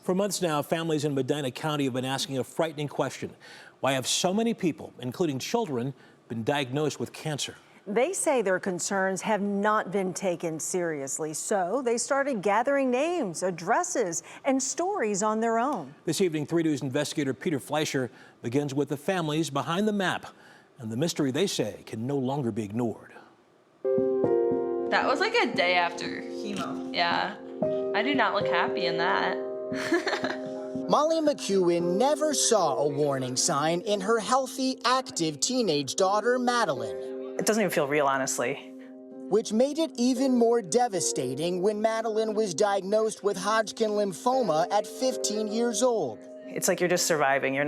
For months now, families in Medina County have been asking a frightening question. Why have so many people, including children, been diagnosed with cancer? They say their concerns have not been taken seriously, so they started gathering names, addresses, and stories on their own. This evening, 3 News investigator Peter Fleischer begins with the families behind the map and the mystery they say can no longer be ignored. That was like a day after chemo. Yeah, I do not look happy in that. Molly McEwen never saw a warning sign in her healthy, active teenage daughter, Madeline. It doesn't even feel real, honestly. Which made it even more devastating when Madeline was diagnosed with Hodgkin lymphoma at 15 years old. It's like you're just surviving. You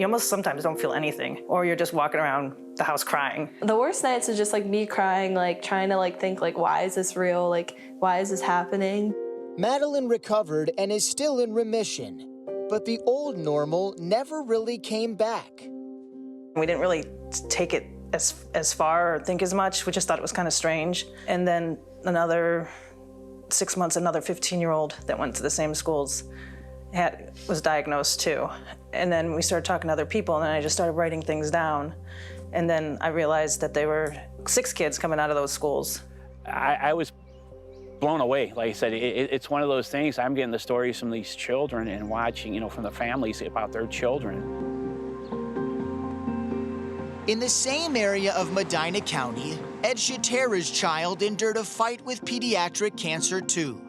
almost sometimes don't feel anything, or you're just walking around the house crying. The worst nights is just like me crying, like trying to think why is this real? Like, why is this happening? Madeline recovered and is still in remission, but the old normal never really came back. We didn't really take it as far or think as much. We just thought it was kind of strange. And then another 6 months, another 15-year-old that went to the same schools was diagnosed too. And then we started talking to other people, and then I just started writing things down. And then I realized that there were 6 kids coming out of those schools. I was blown away. Like I said, it's one of those things. I'm getting the stories from these children and watching, from the families about their children. In the same area of Medina County, Ed Shatera's child endured a fight with pediatric cancer too.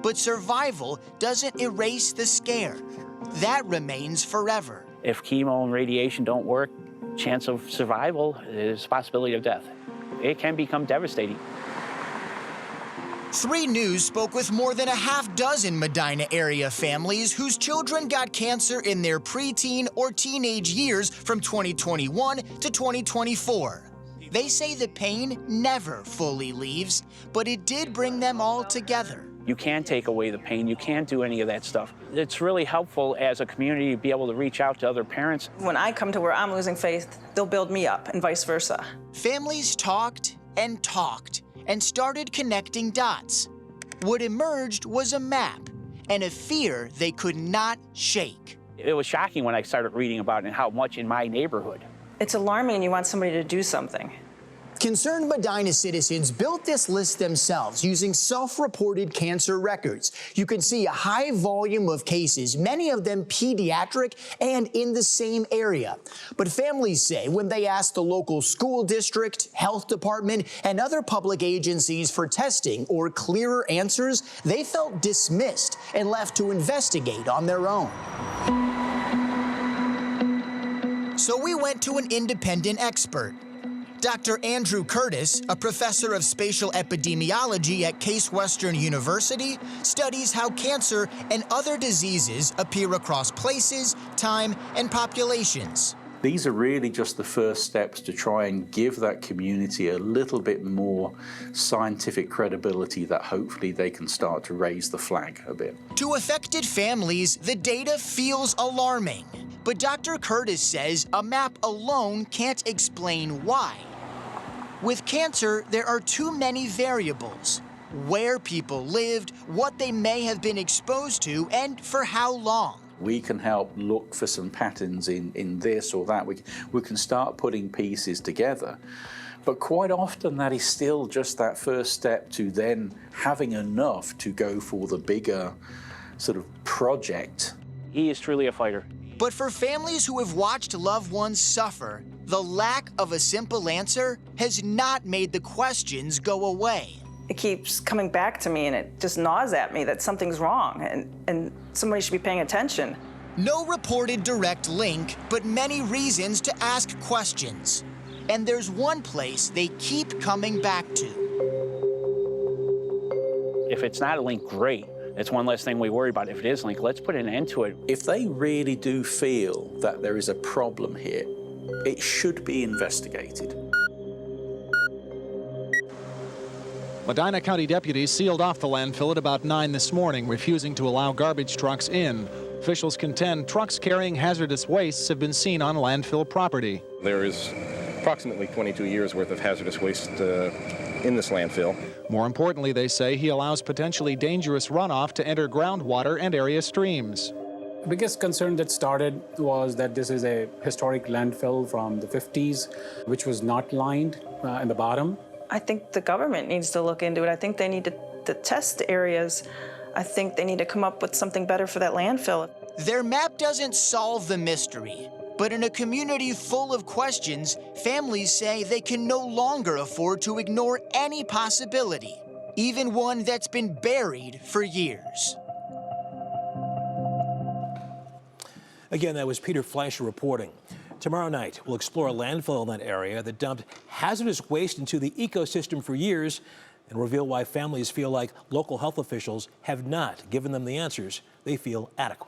But survival doesn't erase the scare. That remains forever. If chemo and radiation don't work, chance of survival is a possibility of death. It can become devastating. 3 News spoke with more than a half-dozen Medina area families whose children got cancer in their preteen or teenage years from 2021 to 2024. They say the pain never fully leaves, but it did bring them all together. You can't take away the pain. You can't do any of that stuff. It's really helpful as a community to be able to reach out to other parents. When I come to where I'm losing faith, they'll build me up, and vice versa. Families talked and started connecting dots. What emerged was a map and a fear they could not shake. It was shocking when I started reading about it and how much in my neighborhood. It's alarming, and you want somebody to do something. Concerned Medina citizens built this list themselves using self-reported cancer records. You can see a high volume of cases, many of them pediatric and in the same area. But families say when they asked the local school district, health department, and other public agencies for testing or clearer answers, they felt dismissed and left to investigate on their own. So we went to an independent expert. Dr. Andrew Curtis, a professor of spatial epidemiology at Case Western University, studies how cancer and other diseases appear across places, time, and populations. These are really just the first steps to try and give that community a little bit more scientific credibility that hopefully they can start to raise the flag a bit. To affected families, the data feels alarming. But Dr. Curtis says a map alone can't explain why. With cancer, there are too many variables. Where people lived, what they may have been exposed to, and for how long. We can help look for some patterns in this or that. We can start putting pieces together. But quite often that is still just that first step to then having enough to go for the bigger sort of project. He is truly a fighter. But for families who have watched loved ones suffer, the lack of a simple answer has not made the questions go away. It keeps coming back to me, and it just gnaws at me that something's wrong, and somebody should be paying attention. No reported direct link, but many reasons to ask questions. And there's one place they keep coming back to. If it's not a link, great. It's one less thing we worry about. If it is linked, let's put an end to it. If they really do feel that there is a problem here, it should be investigated. Medina County deputies sealed off the landfill at about 9 this morning, refusing to allow garbage trucks in. Officials contend trucks carrying hazardous wastes have been seen on landfill property. There is approximately 22 years worth of hazardous waste in this landfill. More importantly, they say, he allows potentially dangerous runoff to enter groundwater and area streams. The biggest concern that started was that this is a historic landfill from the 50s, which was not lined in the bottom. I think the government needs to look into it. I think they need to test areas. I think they need to come up with something better for that landfill. Their map doesn't solve the mystery, but in a community full of questions, families say they can no longer afford to ignore any possibility, even one that's been buried for years. Again, that was Peter Fleischer reporting. Tomorrow night, we'll explore a landfill in that area that dumped hazardous waste into the ecosystem for years and reveal why families feel like local health officials have not given them the answers they feel adequate.